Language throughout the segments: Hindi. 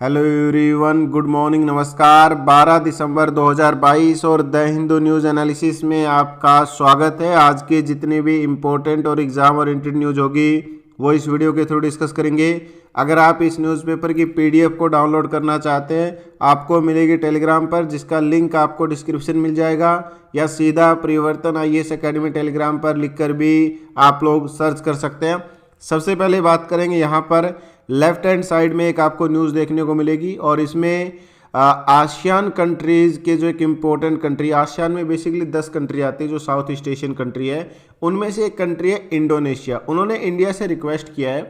हेलो एवरीवन, गुड मॉर्निंग, नमस्कार। 12 दिसंबर 2022 और द हिंदू न्यूज़ एनालिसिस में आपका स्वागत है। आज के जितने भी इम्पोर्टेंट और एग्जाम ओरिएंटेड न्यूज़ होगी वो इस वीडियो के थ्रू डिस्कस करेंगे। अगर आप इस न्यूज़पेपर की पीडीएफ को डाउनलोड करना चाहते हैं, आपको मिलेगी टेलीग्राम पर, जिसका लिंक आपको डिस्क्रिप्शन मिल जाएगा, या सीधा परिवर्तन आईएएस एकेडमी टेलीग्राम पर लिखकर भी आप लोग सर्च कर सकते हैं। सबसे पहले बात करेंगे, यहाँ पर लेफ्ट हैंड साइड में एक आपको न्यूज़ देखने को मिलेगी और इसमें आसियान कंट्रीज़ के जो एक इम्पोर्टेंट कंट्री, आसियान में बेसिकली 10 कंट्री आती है जो साउथ ईस्ट एशियन कंट्री है, उनमें से एक कंट्री है इंडोनेशिया। उन्होंने इंडिया से रिक्वेस्ट किया है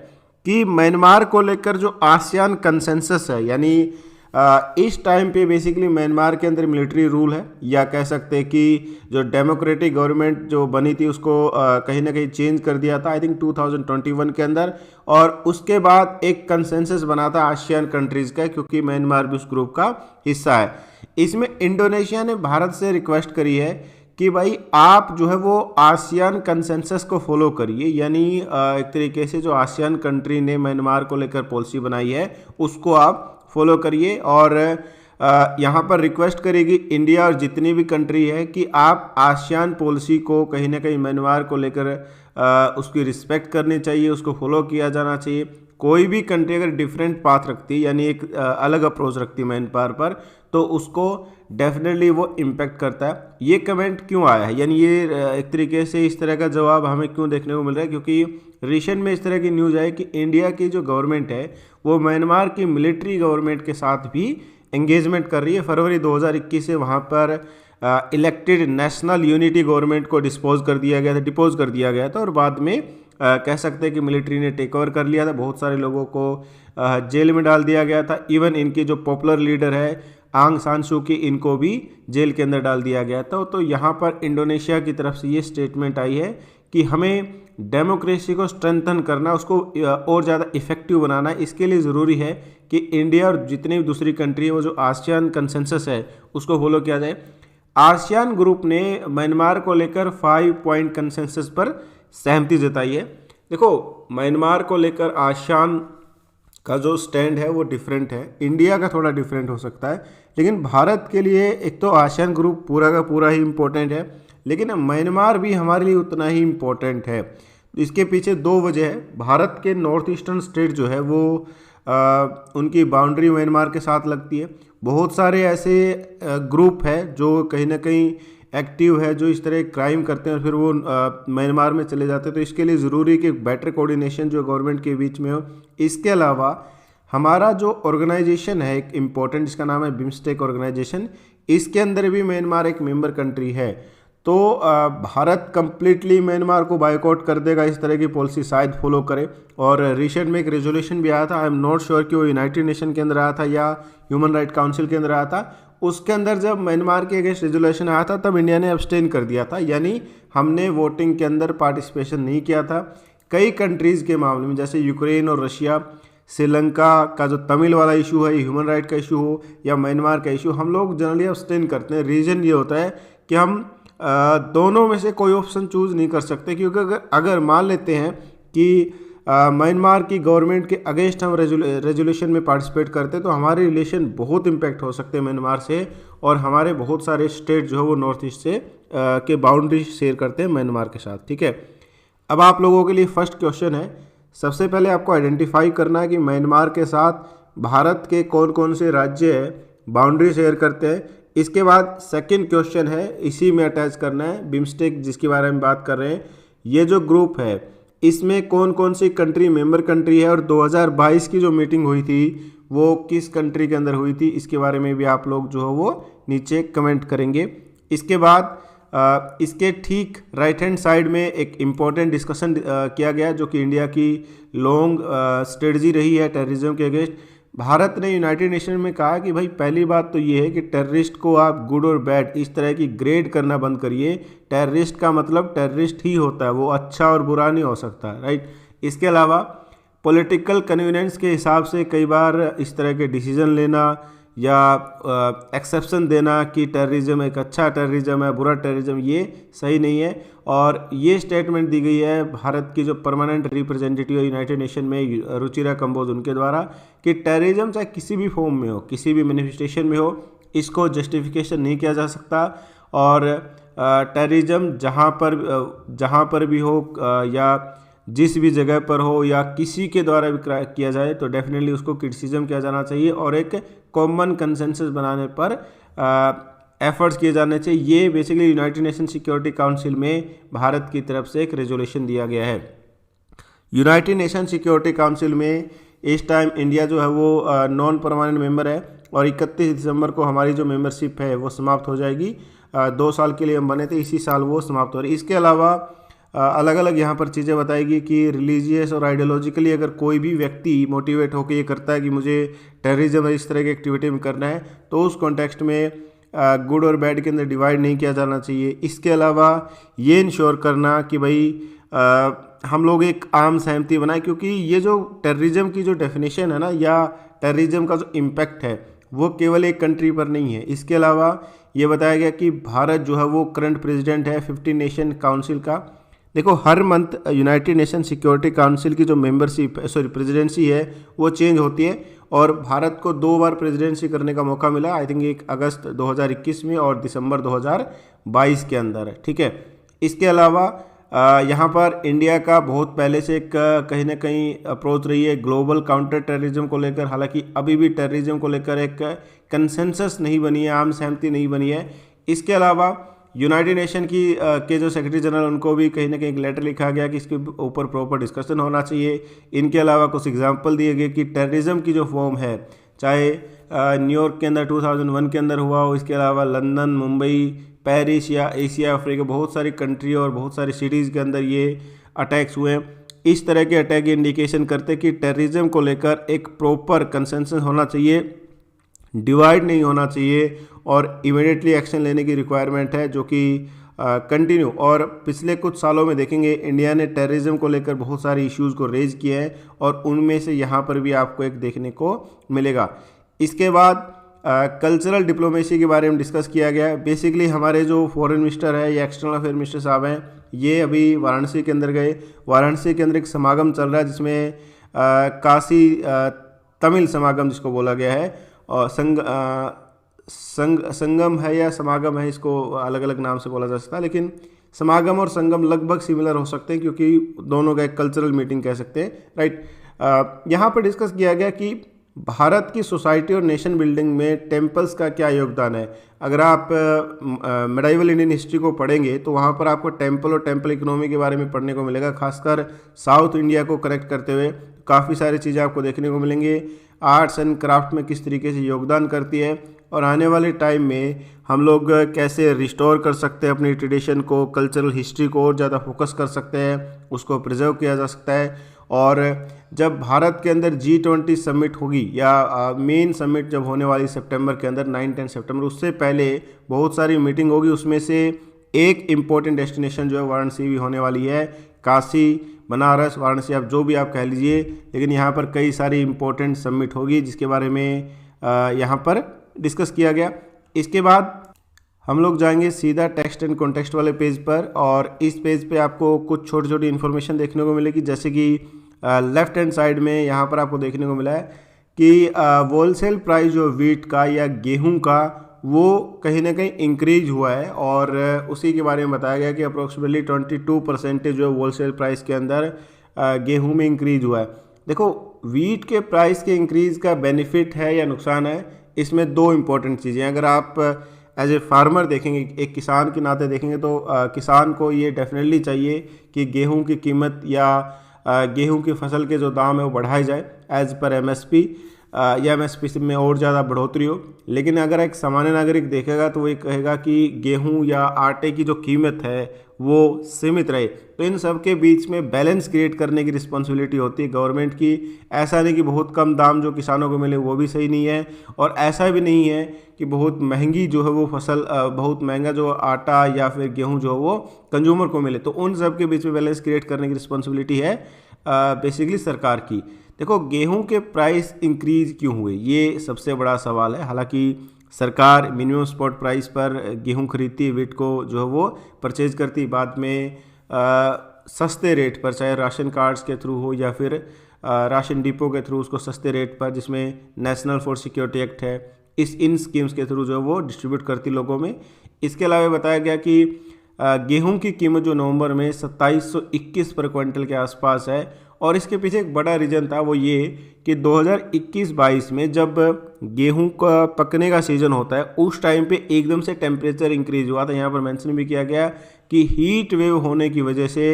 कि म्यांमार को लेकर जो आसियान कंसेंसस है, यानी इस टाइम पे बेसिकली म्यांमार के अंदर मिलिट्री रूल है, या कह सकते हैं कि जो डेमोक्रेटिक गवर्नमेंट जो बनी थी उसको कहीं ना कहीं चेंज कर दिया था, आई थिंक 2021 के अंदर। और उसके बाद एक कंसेंसस बना था आसियान कंट्रीज़ का, क्योंकि म्यांमार भी उस ग्रुप का हिस्सा है। इसमें इंडोनेशिया ने भारत से रिक्वेस्ट करी है कि भाई आप जो है वो आसियान कंसेंसस को फॉलो करिए, यानी एक तरीके से जो आसियान कंट्री ने म्यांमार को लेकर पॉलिसी बनाई है उसको आप फॉलो करिए। और यहाँ पर रिक्वेस्ट करेगी इंडिया और जितनी भी कंट्री है कि आप आसियान पॉलिसी को कहीं ना कहीं म्यांमार को लेकर उसकी रिस्पेक्ट करनी चाहिए, उसको फॉलो किया जाना चाहिए। कोई भी कंट्री अगर डिफरेंट पाथ रखती है, यानी एक अलग अप्रोच रखती है म्यांमार पर, तो उसको डेफिनेटली वो इम्पेक्ट करता है। ये कमेंट क्यों आया है, यानी ये एक तरीके से इस तरह का जवाब हमें क्यों देखने को मिल रहा है, क्योंकि रिसेंट में इस तरह की न्यूज़ है कि इंडिया की जो गवर्नमेंट है वो म्यांमार की मिलिट्री गवर्नमेंट के साथ भी एंगेजमेंट कर रही है। फरवरी 2021 से वहाँ पर इलेक्टेड नेशनल यूनिटी गवर्नमेंट को डिपोज कर दिया गया था और बाद में कह सकते हैं कि मिलिट्री ने टेक ओवर कर लिया था। बहुत सारे लोगों को जेल में डाल दिया गया था। इवन इनकी जो पॉपुलर लीडर है आंग सान सू की, इनको भी जेल के अंदर डाल दिया गया था। तो यहाँ पर इंडोनेशिया की तरफ से ये स्टेटमेंट आई है कि हमें डेमोक्रेसी को स्ट्रेंथन करना, उसको और ज़्यादा इफेक्टिव बनाना, इसके लिए ज़रूरी है कि इंडिया और जितनी भी दूसरी कंट्री है वो जो आसियान कंसेंसस है उसको फॉलो किया जाए। आसियान ग्रुप ने म्यांमार को लेकर 5 पॉइंट कंसेंसस पर सहमति जताई है। देखो, म्यांमार को लेकर आसियान का जो स्टैंड है वो डिफरेंट है, इंडिया का थोड़ा डिफरेंट हो सकता है, लेकिन भारत के लिए एक तो आसियान ग्रुप पूरा का पूरा ही इम्पोर्टेंट है, लेकिन म्यांमार भी हमारे लिए उतना ही इम्पोर्टेंट है। इसके पीछे दो वजह है। भारत के नॉर्थ ईस्टर्न स्टेट जो है वो उनकी बाउंड्री म्यांमार के साथ लगती है। बहुत सारे ऐसे ग्रुप है जो कहीं ना कहीं एक्टिव है, जो इस तरह क्राइम करते हैं और फिर वो म्यांमार में चले जाते हैं। तो इसके लिए ज़रूरी है कि बेटर कोऑर्डिनेशन जो गवर्नमेंट के बीच में हो। इसके अलावा हमारा जो ऑर्गेनाइजेशन है एक इम्पोर्टेंट, जिसका नाम है बिम्स्टेक ऑर्गेनाइजेशन, इसके अंदर भी म्यांमार एक मेंबर कंट्री है। तो भारत कंप्लीटली म्यांमार को बायकॉट कर देगा, इस तरह की पॉलिसी शायद फॉलो करे। और रिसेंट में एक रेजोल्यूशन भी आया था, आई एम नॉट श्योर कि वो यूनाइटेड नेशन के अंदर आया था या ह्यूमन राइट काउंसिल के अंदर आया था। उसके अंदर जब म्यांमार के अगेंस्ट रेजोल्यूशन आया था तब इंडिया ने अब्सटेन कर दिया था, यानी हमने वोटिंग के अंदर पार्टिसिपेशन नहीं किया था। कई कंट्रीज़ के मामले में जैसे यूक्रेन और रशिया, श्रीलंका का जो तमिल वाला इशू है, ह्यूमन राइट का इशू हो या म्यांमार का इशू, हम लोग जनरली अब्सटेन करते हैं। रीज़न ये होता है कि हम दोनों में से कोई ऑप्शन चूज़ नहीं कर सकते, क्योंकि अगर मान लेते हैं कि म्यांमार की गवर्नमेंट के अगेंस्ट हम रेजोल्यूशन में पार्टिसिपेट करते तो हमारे रिलेशन बहुत इम्पैक्ट हो सकते हैं म्यांमार से, और हमारे बहुत सारे स्टेट जो है वो नॉर्थ ईस्ट से के बाउंड्री शेयर करते हैं म्यांमार के साथ। ठीक है, अब आप लोगों के लिए फर्स्ट क्वेश्चन है, सबसे पहले आपको आइडेंटिफाई करना है कि म्यांमार के साथ भारत के कौन कौन से राज्य है बाउंड्री शेयर करते हैं। इसके बाद सेकंड क्वेश्चन है, इसी में अटैच करना है बिम्स्टेक जिसके बारे में बात कर रहे हैं, ये जो ग्रुप है इसमें कौन कौन सी कंट्री मेंबर कंट्री है, और 2022 की जो मीटिंग हुई थी वो किस कंट्री के अंदर हुई थी, इसके बारे में भी आप लोग जो है वो नीचे कमेंट करेंगे। इसके बाद इसके ठीक राइट हैंड साइड में एक इम्पॉर्टेंट डिस्कशन किया गया, जो कि इंडिया की लॉन्ग स्ट्रेटजी रही है टेररिज्म के अगेंस्ट। भारत ने यूनाइटेड नेशन में कहा कि भाई पहली बात तो ये है कि टेररिस्ट को आप गुड और बैड इस तरह की ग्रेड करना बंद करिए। टेररिस्ट का मतलब टेररिस्ट ही होता है, वो अच्छा और बुरा नहीं हो सकता, राइट। इसके अलावा पॉलिटिकल कन्वीनियंस के हिसाब से कई बार इस तरह के डिसीजन लेना या एक्सेप्शन देना कि टेररिज्म एक अच्छा टेररिज्म है, बुरा टेररिज्म, ये सही नहीं है। और ये स्टेटमेंट दी गई है भारत की जो परमानेंट रिप्रेजेंटेटिव है यूनाइटेड नेशन में, रुचिरा कंबोज, उनके द्वारा, कि टेररिज्म चाहे किसी भी फॉर्म में हो, किसी भी मैनिफेस्टेशन में हो, इसको जस्टिफिकेशन नहीं किया जा सकता। और टेररिज्म जहाँ पर भी हो या जिस भी जगह पर हो या किसी के द्वारा भी किया जाए तो डेफिनेटली उसको क्रिटिसिज्म किया जाना चाहिए और एक कॉमन कंसेंसस बनाने पर एफर्ट्स किए जाने चाहिए। ये basically United Nation Security council में भारत की तरफ से एक रेजोल्यूशन दिया गया है। यूनाइटेड नेशन सिक्योरिटी काउंसिल में इस टाइम इंडिया जो है वो नॉन परमानेंट मेंबर है और 31 दिसंबर को हमारी जो मेंबरशिप है वो समाप्त हो जाएगी। 2 साल के लिए हम बने थे, इसी साल वो समाप्त हो रही है। इसके अलावा अलग अलग यहाँ पर चीज़ें बताएगी कि रिलीजियस और आइडियोलॉजिकली अगर कोई भी व्यक्ति मोटिवेट होकर ये करता है कि मुझे टेररिज्म इस तरह की एक्टिविटी में करना है, तो उस कॉन्टेक्स्ट में गुड और बैड के अंदर डिवाइड नहीं किया जाना चाहिए। इसके अलावा ये इंश्योर करना कि भाई हम लोग एक आम सहमति बनाए, क्योंकि ये जो टेररिज्म की जो डेफिनेशन है ना, या टेररिज्म का जो इम्पैक्ट है वो केवल एक कंट्री पर नहीं है। इसके अलावा ये बताया गया कि भारत जो है वो करंट प्रेसिडेंट है 15 नेशन काउंसिल का। देखो, हर month United Nation Security Council की जो प्रेसिडेंसी है वो चेंज होती है और भारत को 2 बार प्रेसिडेंसी करने का मौका मिला। आई थिंक एक अगस्त 2021 में और दिसंबर 2022 के अंदर, ठीक है। इसके अलावा यहाँ पर इंडिया का बहुत पहले से एक कहीं ना कहीं अप्रोच रही है ग्लोबल काउंटर टेररिज्म को लेकर। हालांकि अभी भी टेररिज्म को लेकर एक कंसेंसस नहीं बनी है, आम सहमति नहीं बनी है। इसके अलावा यूनाइटेड नेशन के जो सेक्रेटरी जनरल, उनको भी कहीं ना कहीं एक लेटर लिखा गया कि इसके ऊपर प्रॉपर डिस्कशन होना चाहिए। इनके अलावा कुछ एग्जांपल दिए गए कि टेररिज्म की जो फॉर्म है, चाहे न्यूयॉर्क के अंदर 2001 के अंदर हुआ हो, इसके अलावा लंदन, मुंबई, पेरिस या एशिया, अफ्रीका, बहुत सारी कंट्री और बहुत सारी सिटीज़ के अंदर ये अटैक्स हुए हैं। इस तरह के अटैक इंडिकेशन करते कि टेररिज्म को लेकर एक प्रॉपर कंसेंसस होना चाहिए, डिवाइड नहीं होना चाहिए और इमीडिएटली एक्शन लेने की रिक्वायरमेंट है, जो कि कंटिन्यू। और पिछले कुछ सालों में देखेंगे इंडिया ने टेररिज्म को लेकर बहुत सारे इश्यूज़ को रेज किया है और उनमें से यहाँ पर भी आपको एक देखने को मिलेगा। इसके बाद कल्चरल डिप्लोमेसी के बारे में डिस्कस किया गया है। बेसिकली हमारे जो फॉरेन मिनिस्टर है या एक्सटर्नल अफेयर मिनिस्टर साहब हैं, ये अभी वाराणसी के अंदर गए। वाराणसी के अंदर एक समागम चल रहा है जिसमें काशी तमिल समागम जिसको बोला गया है, और संगम है या समागम है, इसको अलग अलग नाम से बोला जा सकता है, लेकिन समागम और संगम लगभग सिमिलर हो सकते हैं क्योंकि दोनों का एक कल्चरल मीटिंग कह सकते हैं, राइट। यहाँ पर डिस्कस किया गया कि भारत की सोसाइटी और नेशन बिल्डिंग में टेम्पल्स का क्या योगदान है। अगर आप मेडाइवल इंडियन हिस्ट्री को पढ़ेंगे तो वहाँ पर आपको टेम्पल और टेम्पल इकोनॉमी के बारे में पढ़ने को मिलेगा। खासकर साउथ इंडिया को कनेक्ट करते हुए काफ़ी सारी चीज़ें आपको देखने को मिलेंगी। आर्ट्स एंड क्राफ्ट में किस तरीके से योगदान करती है और आने वाले टाइम में हम लोग कैसे रिस्टोर कर सकते हैं अपनी ट्रेडिशन को, कल्चरल हिस्ट्री को और ज़्यादा फोकस कर सकते हैं, उसको प्रिजर्व किया जा सकता है। और जब भारत के अंदर G20 समिट होगी या मेन समिट जब होने वाली सितंबर के अंदर 9-10 सितंबर, उससे पहले बहुत सारी मीटिंग होगी। उसमें से एक इम्पोर्टेंट डेस्टिनेशन जो है वाराणसी भी होने वाली है। काशी, बनारस, वाराणसी, आप जो भी आप कह लीजिए, लेकिन यहाँ पर कई सारी इम्पोर्टेंट समिट होगी जिसके बारे में यहाँ पर डिस्कस किया गया। इसके बाद हम लोग जाएंगे सीधा टेक्स्ट एंड कॉन्टेक्स्ट वाले पेज पर और इस पेज पे आपको कुछ छोटी छोटी इन्फॉर्मेशन देखने को मिलेगी। जैसे कि लेफ्ट हैंड साइड में यहाँ पर आपको देखने को मिला है कि होलसेल प्राइस जो वीट का या गेहूं का वो कहीं ना कहीं इंक्रीज हुआ है और उसी के बारे में बताया गया कि अप्रोक्सीमेटली 22% जो है होलसेल प्राइस के अंदर गेहूं में इंक्रीज हुआ है। देखो, वीट के प्राइस के इंक्रीज का बेनिफिट है या नुकसान है, इसमें दो इम्पोर्टेंट चीज़ें। अगर आप एज ए फार्मर देखेंगे, एक किसान के नाते देखेंगे, तो किसान को ये डेफिनेटली चाहिए कि गेहूं की कीमत या गेहूं की फसल के जो दाम है वो बढ़ाए जाए एज पर MSP या MSP में और ज़्यादा बढ़ोतरी हो। लेकिन अगर एक सामान्य नागरिक देखेगा तो वो ये कहेगा कि गेहूं या आटे की जो कीमत है वो सीमित रहे। तो इन सब के बीच में बैलेंस क्रिएट करने की रिस्पॉन्सिबिलिटी होती है गवर्नमेंट की। ऐसा नहीं कि बहुत कम दाम जो किसानों को मिले वो भी सही नहीं है, और ऐसा भी नहीं है कि बहुत महंगी जो है वो फसल, बहुत महंगा जो आटा या फिर गेहूं जो है वो कंज्यूमर को मिले। तो उन सब के बीच में बैलेंस क्रिएट करने की रिस्पॉन्सिबिलिटी है बेसिकली सरकार की। देखो, गेहूं के प्राइस इंक्रीज क्यों हुए, ये सबसे बड़ा सवाल है। हालांकि सरकार मिनिमम स्पॉट प्राइस पर गेहूं खरीदती, वीट को जो है वो परचेज करती, बाद में सस्ते रेट पर, चाहे राशन कार्ड्स के थ्रू हो या फिर राशन डिपो के थ्रू उसको सस्ते रेट पर, जिसमें नेशनल फूड सिक्योरिटी एक्ट है, इन स्कीम्स के थ्रू जो है वो डिस्ट्रीब्यूट करती लोगों में। इसके अलावा बताया गया कि गेहूं की कीमत जो नवंबर में 2721 पर क्विंटल के आसपास है, और इसके पीछे एक बड़ा रीज़न था, वो ये कि 2021-22 में जब गेहूं का पकने का सीज़न होता है उस टाइम पे एकदम से टेम्परेचर इंक्रीज हुआ था। यहाँ पर मेंशन भी किया गया कि हीट वेव होने की वजह से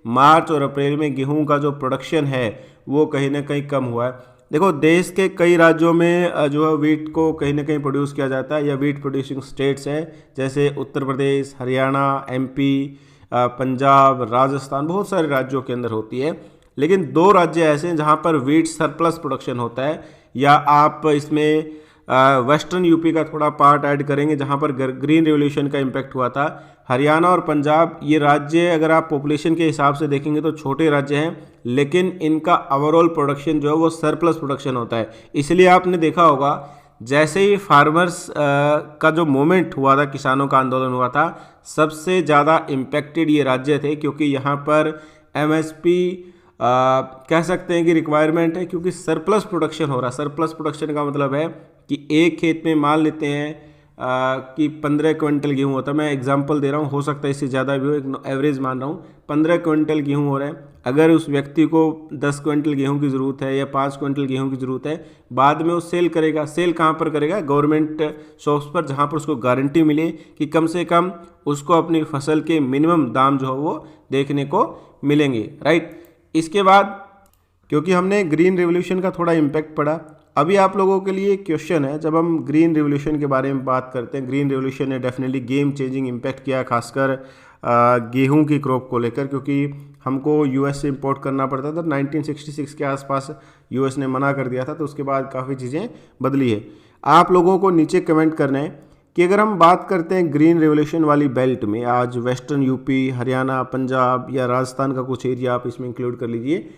मार्च और अप्रैल में गेहूं का जो प्रोडक्शन है वो कहीं ना कहीं कम हुआ है। देखो, देश के कई राज्यों में जो है वीट को कहीं ना कहीं प्रोड्यूस किया जाता है, या वीट प्रोड्यूसिंग स्टेट्स है, जैसे उत्तर प्रदेश, हरियाणा, एमपी, पंजाब, राजस्थान, बहुत सारे राज्यों के अंदर होती है। लेकिन 2 राज्य ऐसे हैं जहां पर वीट सरप्लस प्रोडक्शन होता है, या आप इसमें वेस्टर्न यूपी का थोड़ा पार्ट ऐड करेंगे जहां पर ग्रीन रेवोल्यूशन का इम्पैक्ट हुआ था। हरियाणा और पंजाब, ये राज्य अगर आप पॉपुलेशन के हिसाब से देखेंगे तो छोटे राज्य हैं, लेकिन इनका ओवरऑल प्रोडक्शन जो है वो सरप्लस प्रोडक्शन होता है। इसलिए आपने देखा होगा जैसे ही फार्मर्स का जो मूवमेंट हुआ था, किसानों का आंदोलन हुआ था, सबसे ज़्यादा इम्पैक्टेड ये राज्य थे, क्योंकि यहाँ पर एमएसपी कह सकते हैं कि रिक्वायरमेंट है, क्योंकि सरप्लस प्रोडक्शन हो रहा है। सरप्लस प्रोडक्शन का मतलब है कि एक खेत में मान लेते हैं कि 15 क्विंटल गेहूँ होता है, मैं एग्जांपल दे रहा हूँ, हो सकता है इससे ज़्यादा भी हो, एक एवरेज मान रहा हूँ, 15 क्विंटल गेहूँ हो रहा है। अगर उस व्यक्ति को 10 क्विंटल गेहूँ की ज़रूरत है या 5 क्विंटल गेहूँ की ज़रूरत है, बाद में वो सेल करेगा। सेल कहाँ पर करेगा? गवर्नमेंट शॉप्स पर, जहाँ पर उसको गारंटी मिले कि कम से कम उसको अपनी फसल के मिनिमम दाम जो है वो देखने को मिलेंगे, राइट। इसके बाद क्योंकि हमने ग्रीन रेवोल्यूशन का थोड़ा इम्पैक्ट पड़ा, अभी आप लोगों के लिए क्वेश्चन है, जब हम ग्रीन रेवोल्यूशन के बारे में बात करते हैं, ग्रीन रेवोल्यूशन ने डेफिनेटली गेम चेंजिंग इम्पैक्ट किया, खासकर गेहूं की क्रॉप को लेकर, क्योंकि हमको यूएस से इंपोर्ट करना पड़ता था। 1966 के आसपास यूएस ने मना कर दिया था, तो उसके बाद काफ़ी चीज़ें बदली है। आप लोगों को नीचे कमेंट करना है कि अगर हम बात करते हैं ग्रीन रेवोल्यूशन वाली बेल्ट में, आज वेस्टर्न यूपी, हरियाणा, पंजाब या राजस्थान का कुछ एरिया आप इसमें इंक्लूड कर लीजिए,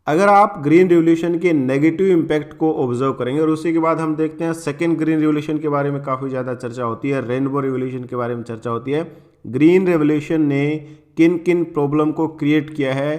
अगर आप ग्रीन रिवोल्यूशन के नेगेटिव इम्पैक्ट को ऑब्जर्व करेंगे, और उसी के बाद हम देखते हैं सेकेंड ग्रीन रिवोल्यूशन के बारे में काफ़ी ज़्यादा चर्चा होती है, रेनबो रिवोल्यूशन के बारे में चर्चा होती है। ग्रीन रिवोल्यूशन ने किन किन प्रॉब्लम को क्रिएट किया है?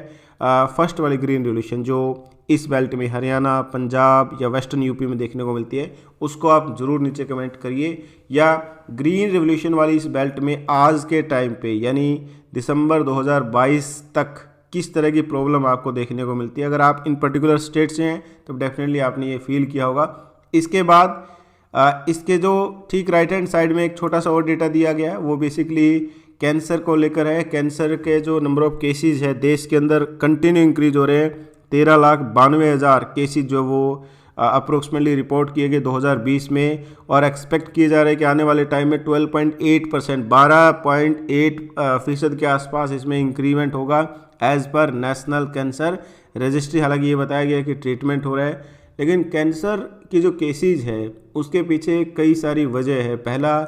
फर्स्ट वाली ग्रीन रिवोल्यूशन जो इस बेल्ट में हरियाणा, पंजाब या वेस्टर्न यूपी में देखने को मिलती है, उसको आप ज़रूर नीचे कमेंट करिए। या ग्रीन रिवोल्यूशन वाली इस बेल्ट में आज के टाइम पे, यानी दिसंबर 2022 तक, किस तरह की प्रॉब्लम आपको देखने को मिलती है। अगर आप इन पर्टिकुलर स्टेट से हैं तो डेफिनेटली आपने ये फील किया होगा। इसके बाद इसके जो ठीक राइट हैंड साइड में एक छोटा सा और डेटा दिया गया है, वो बेसिकली कैंसर को लेकर है। कैंसर के जो नंबर ऑफ केसेस है देश के अंदर कंटिन्यू इंक्रीज हो रहे हैं। 13,92,000 केसेस जो वो अप्रोक्सीमेटली रिपोर्ट किए गए 2020 में, और एक्सपेक्ट किए जा रहे हैं कि आने वाले टाइम में 12.8%, 12.8% के आसपास इसमें इंक्रीमेंट होगा as per national cancer registry. हालांकि ये बताया गया कि ट्रीटमेंट हो रहा है, लेकिन कैंसर की जो केसेस है उसके पीछे कई सारी वजह है। पहला,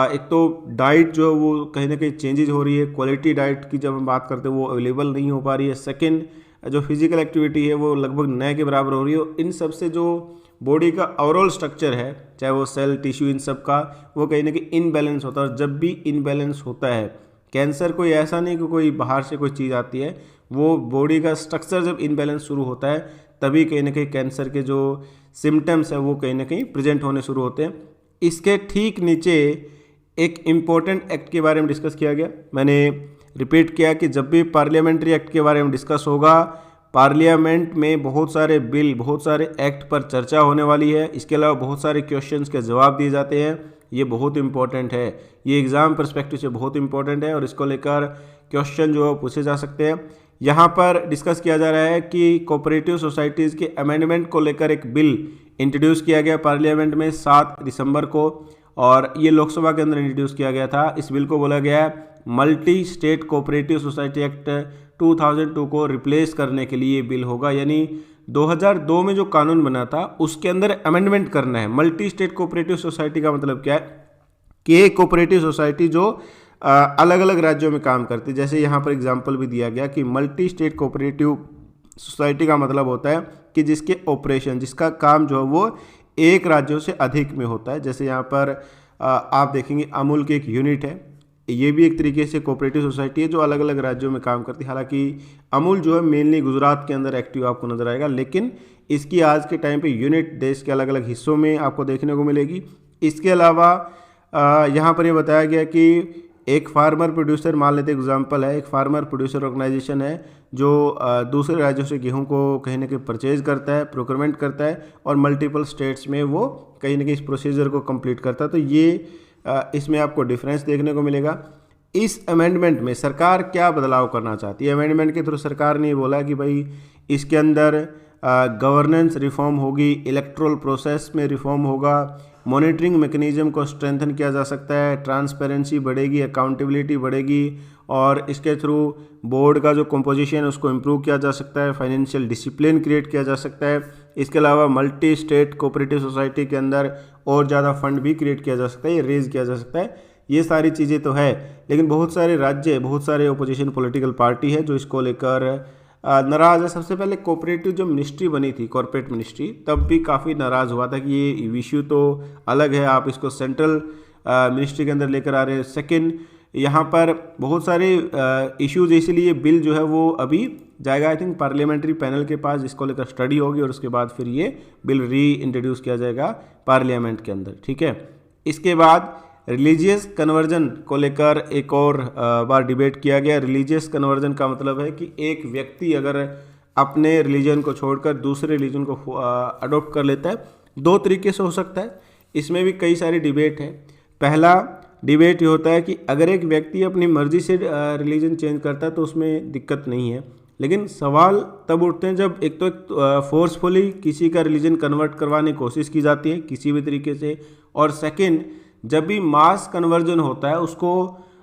एक तो डाइट जो है वो कहीं ना कहीं चेंजेज हो रही है, क्वालिटी डाइट की जब हम बात करते हैं वो अवेलेबल नहीं हो पा रही है। सेकंड, जो फिजिकल एक्टिविटी है वो लगभग नए के बराबर हो रही है। इन सब से जो बॉडी का ओवरऑल स्ट्रक्चर है, चाहे वो सेल, टिश्यू, इन सब का, वो कहीं ना कहीं इनबैलेंस होता है। और जब भी इनबैलेंस होता है, कैंसर कोई ऐसा नहीं कि कोई बाहर से कोई चीज़ आती है, वो बॉडी का स्ट्रक्चर जब इनबैलेंस शुरू होता है तभी कहीं ना कहीं कैंसर के जो सिम्टम्स है वो कहीं ना कहीं प्रेजेंट होने शुरू होते हैं। इसके ठीक नीचे एक इम्पोर्टेंट एक्ट के बारे में डिस्कस किया गया। मैंने रिपीट किया कि जब भी पार्लियामेंट्री एक्ट के बारे में डिस्कस होगा, पार्लियामेंट में बहुत सारे बिल, बहुत सारे एक्ट पर चर्चा होने वाली है। इसके अलावा बहुत सारे क्वेश्चंस के जवाब दिए जाते हैं। ये बहुत इंपॉर्टेंट है, ये एग्ज़ाम पर्सपेक्टिव से बहुत इंपॉर्टेंट है, और इसको लेकर क्वेश्चन जो है पूछे जा सकते हैं। यहाँ पर डिस्कस किया जा रहा है कि कोऑपरेटिव सोसाइटीज़ के अमेंडमेंट को लेकर एक बिल इंट्रोड्यूस किया गया पार्लियामेंट में 7 दिसंबर को, और ये लोकसभा के अंदर इंट्रोड्यूस किया गया था। इस बिल को बोला गया है multi state cooperative society act 2002 को रिप्लेस करने के लिए बिल होगा। यानी 2002 में जो कानून बना था उसके अंदर अमेंडमेंट करना है। मल्टी स्टेट कोऑपरेटिव सोसाइटी का मतलब क्या है कि एक कोऑपरेटिव सोसाइटी जो अलग अलग राज्यों में काम करती है। जैसे यहाँ पर एग्जांपल भी दिया गया कि मल्टी स्टेट कोऑपरेटिव सोसाइटी का मतलब होता है कि जिसके ऑपरेशन, जिसका काम जो है वो एक राज्यों से अधिक में होता है। जैसे यहाँ पर आप देखेंगे अमूल की एक यूनिट है, ये भी एक तरीके से कोऑपरेटिव सोसाइटी है जो अलग अलग राज्यों में काम करती है। हालांकि अमूल जो है मेनली गुजरात के अंदर एक्टिव आपको नजर आएगा, लेकिन इसकी आज के टाइम पे यूनिट देश के अलग अलग हिस्सों में आपको देखने को मिलेगी। इसके अलावा यहाँ पर ये बताया गया कि एक फार्मर प्रोड्यूसर, मान लेते एग्जाम्पल है, एक फार्मर प्रोड्यूसर ऑर्गेनाइजेशन है जो दूसरे राज्यों से गेहूं को कहीं ना कहीं परचेज करता है, प्रोक्योरमेंट करता है और मल्टीपल स्टेट्स में वो कहीं ना कहीं इस प्रोसीजर को कंप्लीट करता है। तो ये इसमें आपको डिफरेंस देखने को मिलेगा। इस अमेंडमेंट में सरकार क्या बदलाव करना चाहती है? अमेंडमेंट के थ्रू सरकार ने बोला कि भाई इसके अंदर गवर्नेंस रिफॉर्म होगी, इलेक्ट्रल प्रोसेस में रिफॉर्म होगा, मॉनिटरिंग मैकेनिज्म को स्ट्रेंथन किया जा सकता है, ट्रांसपेरेंसी बढ़ेगी, अकाउंटेबिलिटी बढ़ेगी और इसके थ्रू बोर्ड का जो कंपोजिशन है उसको इम्प्रूव किया जा सकता है, फाइनेंशियल डिसिप्लिन क्रिएट किया जा सकता है। इसके अलावा मल्टी स्टेट कोऑपरेटिव सोसाइटी के अंदर और ज़्यादा फंड भी क्रिएट किया जा सकता है, ये रेज किया जा सकता है। ये सारी चीज़ें तो है, लेकिन बहुत सारे राज्य, बहुत सारे ओपोजिशन पॉलिटिकल पार्टी है जो इसको लेकर नाराज़ है। सबसे पहले कोऑपरेटिव जो मिनिस्ट्री बनी थी, कॉर्पोरेट मिनिस्ट्री, तब भी काफ़ी नाराज़ हुआ था कि ये इशू तो अलग है, आप इसको सेंट्रल मिनिस्ट्री के अंदर लेकर आ रहे हैं। सेकंड, यहाँ पर बहुत सारे इश्यूज, इसलिए बिल जो है वो अभी जाएगा आई थिंक पार्लियामेंट्री पैनल के पास, जिसको लेकर स्टडी होगी और उसके बाद फिर ये बिल री इंट्रोड्यूस किया जाएगा पार्लियामेंट के अंदर, ठीक है। इसके बाद रिलीजियस कन्वर्जन को लेकर एक और बार डिबेट किया गया। रिलीजियस कन्वर्जन का मतलब है कि एक व्यक्ति अगर अपने रिलीजन को छोड़कर दूसरे रिलीजन को अडॉप्ट कर लेता है, दो तरीके से हो सकता है। इसमें भी कई सारी डिबेट है। पहला डिबेट ये होता है कि अगर एक व्यक्ति अपनी मर्जी से रिलीजन चेंज करता है तो उसमें दिक्कत नहीं है, लेकिन सवाल तब उठते हैं जब एक तो फोर्सफुली किसी का रिलीजन कन्वर्ट करवाने की कोशिश की जाती है किसी भी तरीके से, और सेकंड जब भी मास कन्वर्जन होता है उसको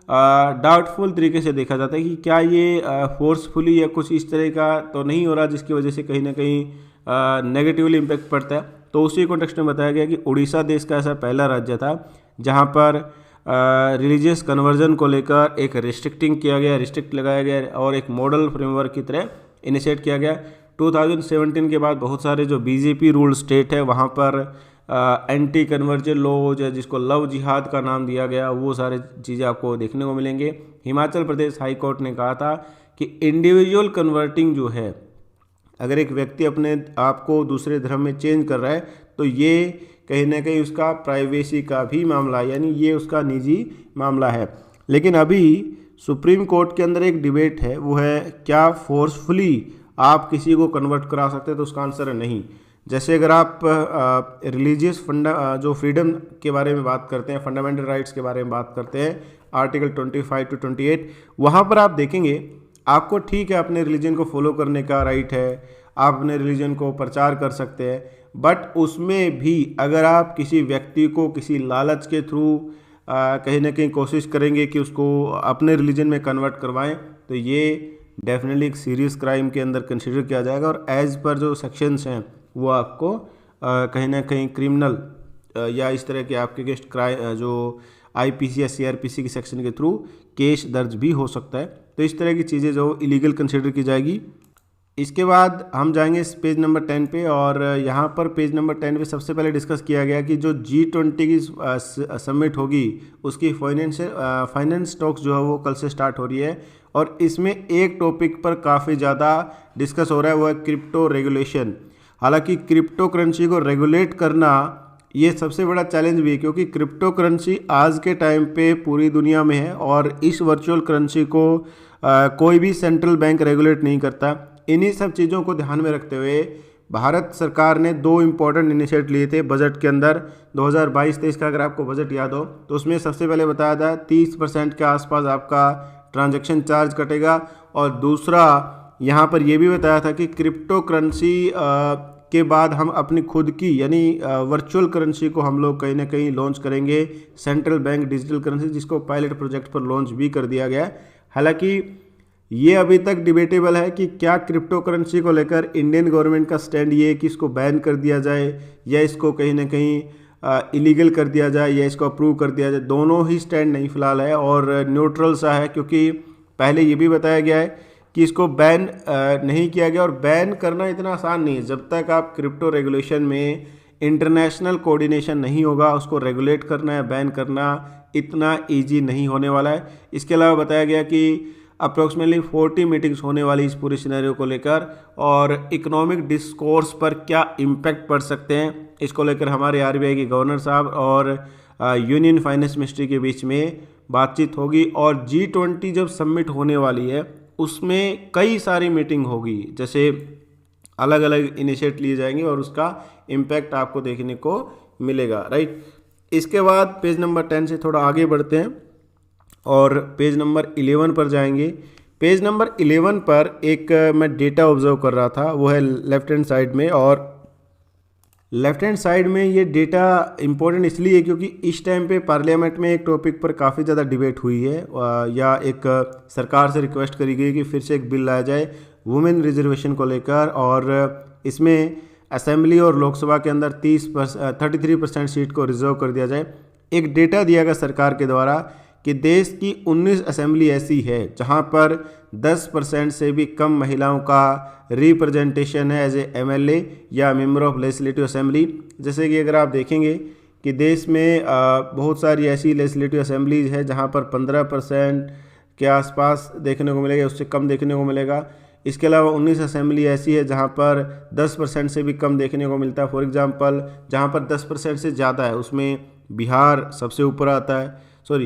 डाउटफुल तरीके से देखा जाता है कि क्या ये फोर्सफुली या कुछ इस तरह का तो नहीं हो रहा जिसकी वजह से कहीं ना कहीं नेगेटिवली इम्पैक्ट पड़ता है। तो उसी कॉन्टेक्स्ट में बताया गया कि उड़ीसा देश का ऐसा पहला राज्य था जहाँ पर रिलीजियस कन्वर्जन को लेकर एक रिस्ट्रिक्टिंग किया गया, रिस्ट्रिक्ट लगाया गया और एक मॉडल फ्रेमवर्क की तरह इनिशिएट किया गया। 2017 के बाद बहुत सारे जो बीजेपी रूल स्टेट है वहाँ पर एंटी कन्वर्जन लॉ, जिसको लव जिहाद का नाम दिया गया, वो सारे चीज़ें आपको देखने को मिलेंगे। हिमाचल प्रदेश हाई कोर्ट ने कहा था कि इंडिविजुअल कन्वर्टिंग जो है, अगर एक व्यक्ति अपने आप को दूसरे धर्म में चेंज कर रहा है तो ये कहीं ना कहीं उसका प्राइवेसी का भी मामला है, यानी ये उसका निजी मामला है। लेकिन अभी सुप्रीम कोर्ट के अंदर एक डिबेट है, वो है क्या फोर्सफुली आप किसी को कन्वर्ट करा सकते हैं? तो उसका आंसर है नहीं। जैसे अगर आप रिलीजियस जो फ्रीडम के बारे में बात करते हैं, फंडामेंटल राइट्स के बारे में बात करते हैं, आर्टिकल 25 to 28, वहाँ पर आप देखेंगे आपको ठीक है अपने रिलीजन को फॉलो करने का राइट है, आप अपने रिलीजन को प्रचार कर सकते हैं, बट उसमें भी अगर आप किसी व्यक्ति को किसी लालच के थ्रू कहीं ना कहीं कोशिश करेंगे कि उसको अपने रिलीजन में कन्वर्ट करवाएं तो ये डेफिनेटली एक सीरियस क्राइम के अंदर कंसिडर किया जाएगा और एज पर जो सेक्शंस हैं वो आपको कहीं ना कहीं क्रिमिनल या इस तरह के आपके अगेंस्ट क्राइम जो आईपीसी या सीआरपीसी की सेक्शन के थ्रू केस दर्ज भी हो सकता है। तो इस तरह की चीज़ें जो इलीगल कंसिडर की जाएगी। इसके बाद हम जाएंगे इस पेज नंबर 10 पे, और यहाँ पर पेज नंबर 10 पे सबसे पहले डिस्कस किया गया कि जो G20 की समिट होगी उसकी फाइनेंस टॉक्स जो है वो कल से स्टार्ट हो रही है, और इसमें एक टॉपिक पर काफ़ी ज़्यादा डिस्कस हो रहा है, वो है क्रिप्टो रेगुलेशन। हालांकि क्रिप्टो करेंसी को रेगुलेट करना ये सबसे बड़ा चैलेंज भी है, क्योंकि क्रिप्टो करेंसी आज के टाइम पे पूरी दुनिया में है और इस वर्चुअल करेंसी को कोई भी सेंट्रल बैंक रेगुलेट नहीं करता। इन्हीं सब चीज़ों को ध्यान में रखते हुए भारत सरकार ने दो इम्पॉर्टेंट इनिशिएटिव लिए थे बजट के अंदर। 2022-23 का अगर आपको बजट याद हो तो उसमें सबसे पहले बताया था 30% के आसपास आपका ट्रांजैक्शन चार्ज कटेगा, और दूसरा यहाँ पर यह भी बताया था कि क्रिप्टो करेंसी के बाद हम अपनी खुद की यानी वर्चुअल करेंसी को हम लोग कहीं ना कहीं लॉन्च करेंगे, सेंट्रल बैंक डिजिटल करेंसी, जिसको पायलट प्रोजेक्ट पर लॉन्च भी कर दिया गया। हालांकि ये अभी तक डिबेटेबल है कि क्या क्रिप्टो करेंसी को लेकर इंडियन गवर्नमेंट का स्टैंड ये है कि इसको बैन कर दिया जाए या इसको कहीं ना कहीं इलीगल कर दिया जाए या इसको अप्रूव कर दिया जाए। दोनों ही स्टैंड नहीं फिलहाल है और न्यूट्रल सा है, क्योंकि पहले ये भी बताया गया है कि इसको बैन नहीं किया गया, और बैन करना इतना आसान नहीं है। जब तक आप क्रिप्टो रेगुलेशन में इंटरनेशनल कोऑर्डिनेशन नहीं होगा, उसको रेगुलेट करना या बैन करना इतना ईजी नहीं होने वाला है। इसके अलावा बताया गया कि अप्रोक्सीमेटली 40 मीटिंग्स होने वाली इस पूरे सिनेरियो को लेकर, और इकोनॉमिक डिस्कोर्स पर क्या इम्पैक्ट पड़ सकते हैं इसको लेकर हमारे आरबीआई के गवर्नर साहब और यूनियन फाइनेंस मिनिस्ट्री के बीच में बातचीत होगी। और G20 जब समिट होने वाली है उसमें कई सारी मीटिंग होगी, जैसे अलग अलग इनिशिएट लिए जाएंगे और उसका इम्पैक्ट आपको देखने को मिलेगा, राइट। इसके बाद पेज नंबर 10 से थोड़ा आगे बढ़ते हैं और पेज नंबर 11 पर जाएंगे। पेज नंबर 11 पर एक मैं डेटा ऑब्जर्व कर रहा था, वो है लेफ्ट हैंड साइड में, और लेफ्ट हैंड साइड में ये डेटा इंपॉर्टेंट इसलिए क्योंकि इस टाइम पे पार्लियामेंट में एक टॉपिक पर काफ़ी ज़्यादा डिबेट हुई है, या एक सरकार से रिक्वेस्ट करी गई कि फिर से एक बिल लाया जाए वुमेन रिजर्वेशन को लेकर, और इसमें असेंबली और लोकसभा के अंदर 33% सीट को रिजर्व कर दिया जाए। एक डेटा दिया गया सरकार के द्वारा कि देश की 19 असेंबली ऐसी है जहां पर 10% से भी कम महिलाओं का रिप्रेजेंटेशन है एज ए MLA या मेंबर ऑफ लेजिस्लेटिव असेंबली। जैसे कि अगर आप देखेंगे कि देश में बहुत सारी ऐसी लेजिस्लेटिव असेंबलीज है जहां पर 15% के आसपास देखने को मिलेगा, उससे कम देखने को मिलेगा। इसके अलावा 19 असेंबली ऐसी है जहां पर 10% से भी कम देखने को मिलता है। फॉर एग्जांपल जहां पर 10% से ज़्यादा है उसमें बिहार सबसे ऊपर आता है,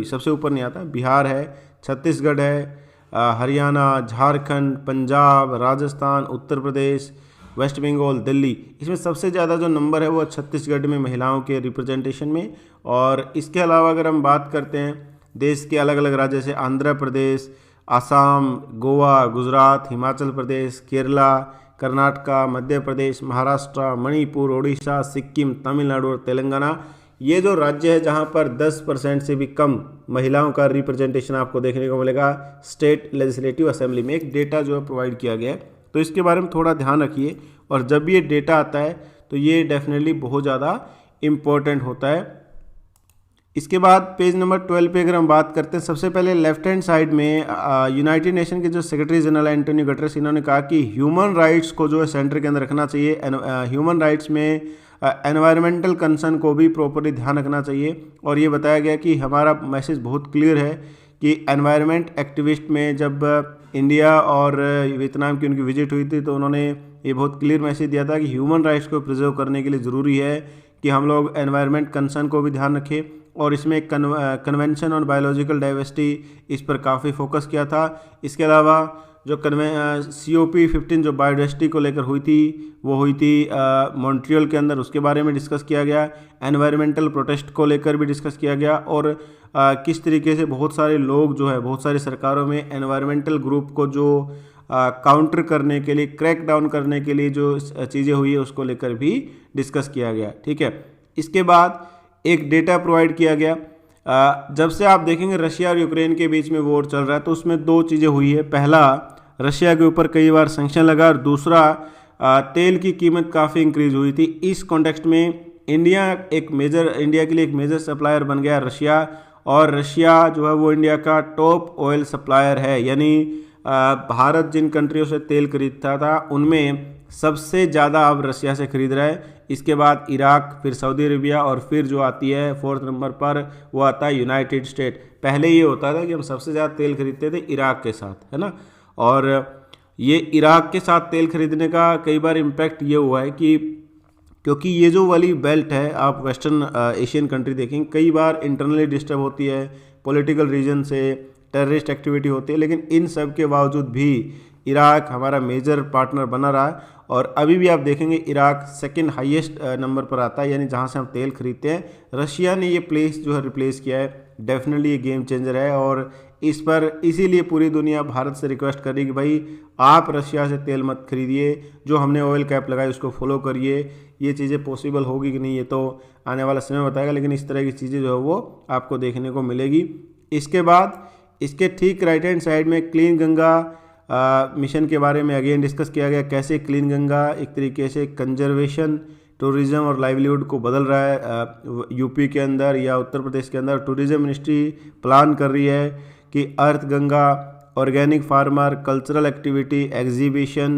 सबसे ऊपर नहीं आता, बिहार है, छत्तीसगढ़ है, हरियाणा, झारखंड, पंजाब, राजस्थान, उत्तर प्रदेश, वेस्ट बंगाल, दिल्ली। इसमें सबसे ज़्यादा जो नंबर है वो छत्तीसगढ़ में महिलाओं के रिप्रेजेंटेशन में। और इसके अलावा अगर हम बात करते हैं देश के अलग अलग राज्य से, आंध्र प्रदेश, आसाम, गोवा, गुजरात, हिमाचल प्रदेश, केरला, कर्नाटका, मध्य प्रदेश, महाराष्ट्र, मणिपुर, उड़ीसा, सिक्किम, तमिलनाडु और तेलंगाना, ये जो राज्य है जहां पर 10% से भी कम महिलाओं का रिप्रेजेंटेशन आपको देखने को मिलेगा स्टेट लेजिस्लेटिव असेंबली में। एक डेटा जो है प्रोवाइड किया गया है, तो इसके बारे में थोड़ा ध्यान रखिए। और जब भी ये डेटा आता है तो ये डेफिनेटली बहुत ज़्यादा इम्पोर्टेंट होता है। इसके बाद पेज नंबर 12 पे अगर हम बात करते हैं, सबसे पहले लेफ्ट हैंड साइड में यूनाइटेड नेशन के जो सेक्रेटरी जनरल एंटोनियो गुटेरेस, इन्होंने कहा कि ह्यूमन राइट्स को जो है सेंटर के अंदर रखना चाहिए। ह्यूमन राइट्स में एनवायरमेंटल कंसर्न को भी प्रॉपरली ध्यान रखना चाहिए। और ये बताया गया कि हमारा मैसेज बहुत क्लियर है कि एनवायरनमेंट एक्टिविस्ट में जब इंडिया और वियतनाम की उनकी विजिट हुई थी तो उन्होंने ये बहुत क्लियर मैसेज दिया था कि ह्यूमन राइट्स को प्रिजर्व करने के लिए ज़रूरी है कि हम लोग एनवायरनमेंट कंसर्न को भी ध्यान रखें। और इसमें कन्वेंशन ऑन बायोलॉजिकल डाइवर्सिटी, इस पर काफ़ी फोकस किया था। इसके अलावा जो COP15 जो बायोडाइवर्सिटी को लेकर हुई थी वो हुई थी मॉन्ट्रियल के अंदर, उसके बारे में डिस्कस किया गया। एनवायरमेंटल प्रोटेस्ट को लेकर भी डिस्कस किया गया, और किस तरीके से बहुत सारे लोग जो है, बहुत सारी सरकारों में एनवायरमेंटल ग्रुप को जो काउंटर करने के लिए, क्रैक डाउन करने के लिए जो चीज़ें हुई है उसको लेकर भी डिस्कस किया गया, ठीक है। इसके बाद एक डेटा प्रोवाइड किया गया। जब से आप देखेंगे रशिया और यूक्रेन के बीच में वॉर चल रहा है तो उसमें दो चीज़ें हुई है। पहला, रशिया के ऊपर कई बार सैंक्शन लगा, और दूसरा तेल की कीमत काफ़ी इंक्रीज हुई थी। इस कॉन्टेक्स्ट में इंडिया के लिए एक मेजर सप्लायर बन गया रशिया, और रशिया जो है वो इंडिया का टॉप ऑयल सप्लायर है। यानी भारत जिन कंट्रियों से तेल खरीदता था उनमें सबसे ज़्यादा अब रशिया से खरीद रहा है। इसके बाद इराक, फिर सऊदी अरेबिया, और फिर जो आती है 4th नंबर पर वो आता है यूनाइटेड स्टेट। पहले ये होता था कि हम सबसे ज़्यादा तेल खरीदते थे इराक के साथ, है ना। और ये इराक के साथ तेल खरीदने का कई बार इम्पैक्ट ये हुआ है कि क्योंकि ये जो वाली बेल्ट है, आप वेस्टर्न एशियन कंट्री देखेंगे, कई बार इंटरनली डिस्टर्ब होती है, पॉलिटिकल रीजन से टेररिस्ट एक्टिविटी होती है, लेकिन इन सब के बावजूद भी इराक हमारा मेजर पार्टनर बना रहा है। और अभी भी आप देखेंगे इराक सेकंड हाईएस्ट नंबर पर आता है, यानी जहां से हम तेल खरीदते हैं। रशिया ने ये प्लेस जो है रिप्लेस किया है। डेफिनेटली ये गेम चेंजर है, और इस पर इसीलिए पूरी दुनिया भारत से रिक्वेस्ट कर रही है कि भाई आप रशिया से तेल मत खरीदिए, जो हमने ऑयल कैप लगाई उसको फॉलो करिए। ये चीज़ें पॉसिबल होगी कि नहीं ये तो आने वाला समय बताएगा, लेकिन इस तरह की चीज़ें जो है वो आपको देखने को मिलेगी। इसके बाद इसके ठीक राइट हैंड साइड में क्लीन गंगा मिशन के बारे में अगेन डिस्कस किया गया। कैसे क्लीन गंगा एक तरीके से कंजर्वेशन, टूरिज़्म और लाइवलीहुड को बदल रहा है। यूपी के अंदर या उत्तर प्रदेश के अंदर टूरिज़्म मिनिस्ट्री प्लान कर रही है कि Arth Ganga organic farmer, cultural activity, exhibition,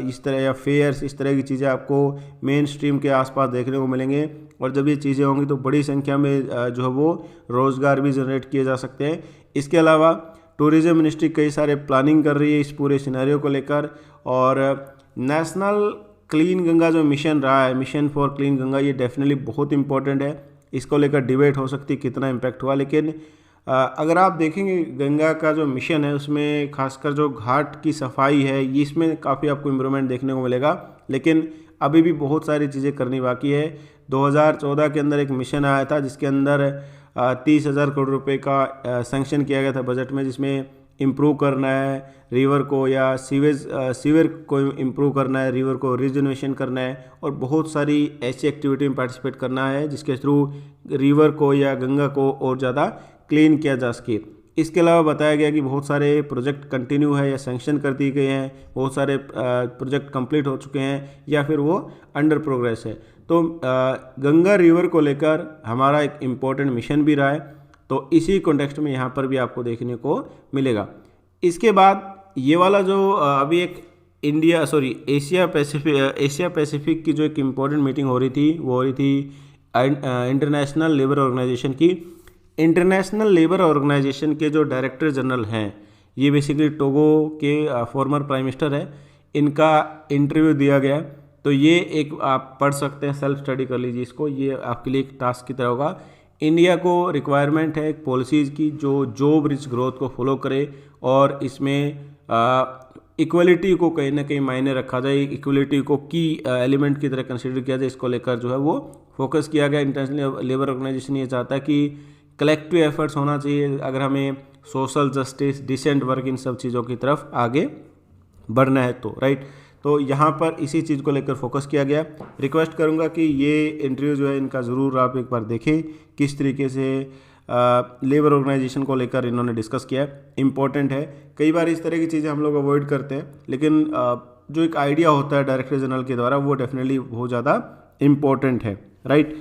इस तरह या फेयर्स, इस तरह की चीज़ें आपको मेन स्ट्रीम के आसपास देखने को मिलेंगे। और जब ये चीज़ें होंगी तो बड़ी संख्या में जो है वो रोज़गार भी जनरेट किए जा सकते हैं। इसके अलावा टूरिज़्म मिनिस्ट्री कई सारे प्लानिंग कर रही है इस पूरे सिनेरियो को लेकर। और नेशनल क्लीन गंगा जो मिशन रहा है, मिशन फॉर क्लीन गंगा, ये डेफिनेटली बहुत इंपॉर्टेंट है। इसको लेकर डिबेट हो सकती है कितना इम्पैक्ट हुआ, लेकिन अगर आप देखेंगे गंगा का जो मिशन है उसमें खासकर जो घाट की सफाई है इसमें काफ़ी आपको इम्प्रूवमेंट देखने को मिलेगा। लेकिन अभी भी बहुत सारी चीज़ें करनी बाकी है। 2014 के अंदर एक मिशन आया था जिसके अंदर 30,000 करोड़ रुपए का सैंक्शन किया गया था बजट में, जिसमें इम्प्रूव करना है रिवर को या सीवर को इम्प्रूव करना है, रिवर को रिजनरेशन करना है और बहुत सारी ऐसी एक्टिविटी में पार्टिसिपेट करना है जिसके थ्रू रिवर को या गंगा को और ज़्यादा क्लीन किया जा सके। इसके अलावा बताया गया कि बहुत सारे प्रोजेक्ट कंटिन्यू है या सैंक्शन कर दिए गए हैं, बहुत सारे प्रोजेक्ट कंप्लीट हो चुके हैं या फिर वो अंडर प्रोग्रेस है। तो गंगा रिवर को लेकर हमारा एक इम्पोर्टेंट मिशन भी रहा है, तो इसी कॉन्टेक्स्ट में यहाँ पर भी आपको देखने को मिलेगा। इसके बाद ये वाला जो अभी एक एशिया पैसिफिक की जो एक इम्पोर्टेंट मीटिंग हो रही थी वो हो रही थी इंटरनेशनल लेबर ऑर्गेनाइजेशन की। इंटरनेशनल लेबर ऑर्गेनाइजेशन के जो डायरेक्टर जनरल हैं ये बेसिकली टोगो के फॉर्मर प्राइम मिनिस्टर है, इनका इंटरव्यू दिया गया। तो ये एक आप पढ़ सकते हैं, सेल्फ स्टडी कर लीजिए इसको, ये आपके लिए एक टास्क की तरह होगा। इंडिया को रिक्वायरमेंट है एक पॉलिसीज़ की जो जॉब रिच ग्रोथ को फॉलो करे और इसमें इक्वलिटी को कहीं ना कहीं मायने रखा जाए, इक्वलिटी को की एलिमेंट की तरह कंसिडर किया जाए। इसको लेकर जो है वो फोकस किया गया। इंटरनेशनल लेबर ऑर्गेनाइजेशन ये चाहता है कि कलेक्टिव एफर्ट्स होना चाहिए अगर हमें सोशल जस्टिस, डिसेंट वर्क, इन सब चीज़ों की तरफ आगे बढ़ना है तो राइट। तो यहाँ पर इसी चीज़ को लेकर फोकस किया गया। रिक्वेस्ट करूँगा कि ये इंटरव्यू जो है इनका ज़रूर आप एक बार देखें, किस तरीके से लेबर ऑर्गेनाइजेशन को लेकर इन्होंने डिस्कस किया है। इम्पॉर्टेंट है, कई बार इस तरह की चीज़ें हम लोग अवॉइड करते हैं, लेकिन जो एक आइडिया होता है डायरेक्टर जनरल के द्वारा वो डेफिनेटली बहुत ज़्यादा इम्पॉर्टेंट है राइट।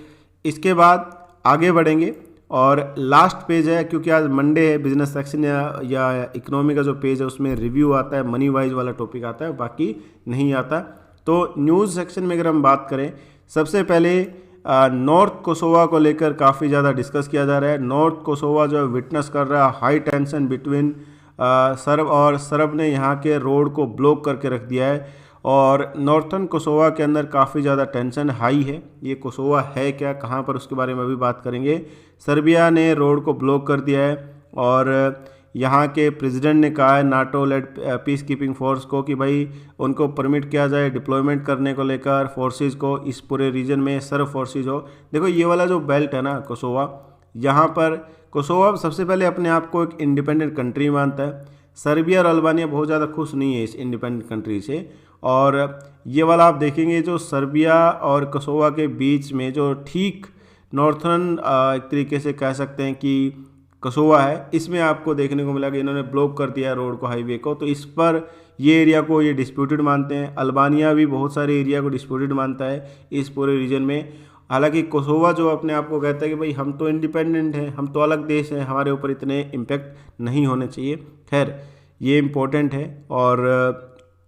इसके बाद आगे बढ़ेंगे और लास्ट पेज है, क्योंकि आज मंडे है, बिजनेस सेक्शन या इकोनॉमी का जो पेज है उसमें रिव्यू आता है, मनी वाइज वाला टॉपिक आता है, बाकी नहीं आता। तो न्यूज़ सेक्शन में अगर हम बात करें, सबसे पहले नॉर्थ कोसोवा को लेकर काफ़ी ज़्यादा डिस्कस किया जा रहा है। नॉर्थ कोसोवा जो है विटनेस कर रहा है हाई टेंशन बिटवीन सर्ब, और सर्ब ने यहाँ के रोड को ब्लॉक करके रख दिया है और नॉर्थन कोसोवा के अंदर काफ़ी ज़्यादा टेंशन हाई है। ये कोसोवा है क्या, कहाँ पर, उसके बारे में अभी बात करेंगे। सर्बिया ने रोड को ब्लॉक कर दिया है और यहाँ के प्रेसिडेंट ने कहा है NATO led peace keeping force को कि भाई उनको परमिट किया जाए डिप्लॉयमेंट करने को लेकर फोर्सेस को इस पूरे रीजन में, सर्ब फोर्सेस हो। देखो ये वाला जो बेल्ट है ना कोसोवा, यहाँ पर कोसोवा सबसे पहले अपने आप को एक इंडिपेंडेंट कंट्री मानता है। सर्बिया और अल्बानिया बहुत ज़्यादा खुश नहीं है इस इंडिपेंडेंट कंट्री से। और ये वाला आप देखेंगे जो सर्बिया और कोसोवा के बीच में जो ठीक नॉर्थर्न एक तरीके से कह सकते हैं कि कोसोवा है, इसमें आपको देखने को मिला कि इन्होंने ब्लॉक कर दिया रोड को, हाईवे को। तो इस पर ये एरिया को ये डिस्प्यूटेड मानते हैं। अल्बानिया भी बहुत सारे एरिया को डिस्प्यूटेड मानता है इस पूरे रीजन में। हालांकि कोसोवा जो अपने आप को कहता है कि भाई हम तो इंडिपेंडेंट हैं, हम तो अलग देश हैं, हमारे ऊपर इतने इम्पैक्ट नहीं होने चाहिए। खैर ये इम्पोर्टेंट है और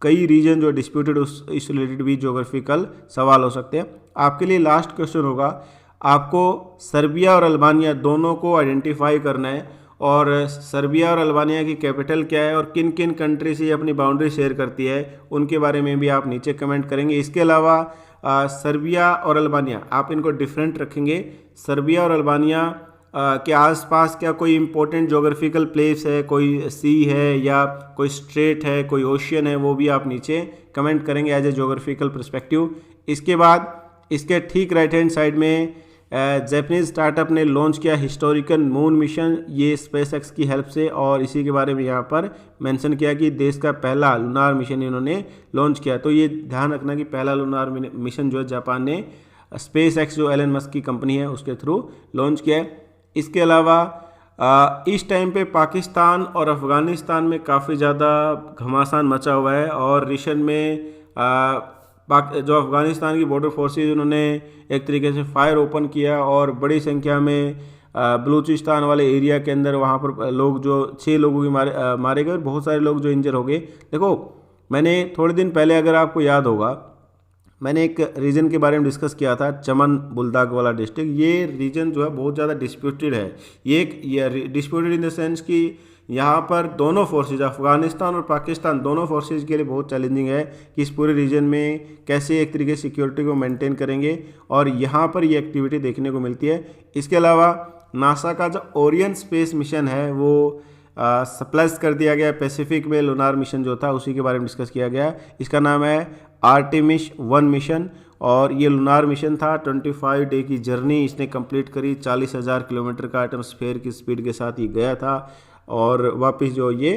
कई रीजन जो डिस्प्यूटेड इस रिलेटेड भी ज्योग्राफिकल सवाल हो सकते हैं। आपके लिए लास्ट क्वेश्चन होगा, आपको सर्बिया और अल्बानिया दोनों को आइडेंटिफाई करना है और सर्बिया और अल्बानिया की कैपिटल क्या है और किन किन कंट्री से ये अपनी बाउंड्री शेयर करती है, उनके बारे में भी आप नीचे कमेंट करेंगे। इसके अलावा सर्बिया और अल्बानिया आप इनको डिफरेंट रखेंगे। सर्बिया और अल्बानिया के आसपास क्या कोई इंपॉर्टेंट ज्योग्राफिकल प्लेस है, कोई सी है या कोई स्ट्रेट है, कोई ओशियन है, वो भी आप नीचे कमेंट करेंगे एज ए ज्योग्राफिकल पर्सपेक्टिव। इसके बाद इसके ठीक राइट हैंड साइड में जापानीज स्टार्टअप ने लॉन्च किया हिस्टोरिकल मून मिशन, ये स्पेसएक्स की हेल्प से, और इसी के बारे में यहाँ पर मेंशन किया कि देश का पहला लूनार मिशन इन्होंने लॉन्च किया। तो ये ध्यान रखना कि पहला लूनार मिशन जो है जापान ने स्पेसएक्स जो एलन मस्क की कंपनी है उसके थ्रू लॉन्च किया है। इसके अलावा इस टाइम पे पाकिस्तान और अफ़गानिस्तान में काफ़ी ज़्यादा घमासान मचा हुआ है और रीशन में जो अफ़गानिस्तान की बॉर्डर फोर्सेस उन्होंने एक तरीके से फायर ओपन किया और बड़ी संख्या में बलूचिस्तान वाले एरिया के अंदर वहाँ पर लोग जो 6 लोगों की मारे गए और बहुत सारे लोग जो इंजर हो गए। देखो, मैंने थोड़े दिन पहले, अगर आपको याद होगा, मैंने एक रीजन के बारे में डिस्कस किया था, चमन बुलदाग वाला डिस्ट्रिक्ट। ये रीजन जो है बहुत ज़्यादा डिस्प्यूटेड है। ये डिस्प्यूटेड इन द सेंस कि यहाँ पर दोनों फोर्सेज, अफगानिस्तान और पाकिस्तान, दोनों फोर्सेज के लिए बहुत चैलेंजिंग है कि इस पूरे रीजन में कैसे एक तरीके से सिक्योरिटी को मेंटेन करेंगे, और यहाँ पर ये एक्टिविटी देखने को मिलती है। इसके अलावा नासा का जो ओरियन स्पेस मिशन है वो प्लस कर दिया गया। पैसिफिक में लूनार मिशन जो था उसी के बारे में डिस्कस किया गया। इसका नाम है आर्टेमिस 1 मिशन, और ये लूनार मिशन था। 25 डे की जर्नी इसने कंप्लीट करी। 40,000 किलोमीटर का एटमॉस्फेयर की स्पीड के साथ ये गया था, और वापस जो ये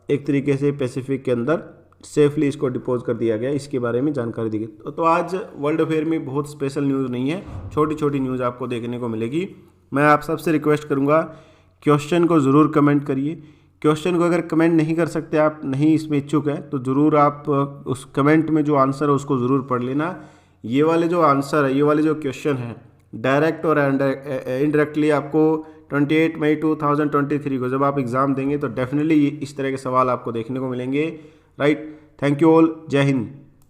एक तरीके से पैसिफिक के अंदर सेफली इसको डिपोज कर दिया गया। इसके बारे में जानकारी दी गई। तो आज वर्ल्ड अफेयर में बहुत स्पेशल न्यूज़ नहीं है, छोटी छोटी न्यूज़ आपको देखने को मिलेगी। मैं आप सबसे रिक्वेस्ट करूँगा, क्वेश्चन को ज़रूर कमेंट करिए। क्वेश्चन को अगर कमेंट नहीं कर सकते, आप नहीं इसमें इच्छुक हैं, तो ज़रूर आप उस कमेंट में जो आंसर है उसको ज़रूर पढ़ लेना। ये वाले जो आंसर है, ये वाले जो क्वेश्चन है, डायरेक्ट और इनडायरेक्टली आपको 28 मई 2023 को जब आप एग्ज़ाम देंगे तो डेफिनेटली इस तरह के सवाल आपको देखने को मिलेंगे। राइट, थैंक यू ऑल, जय हिंद।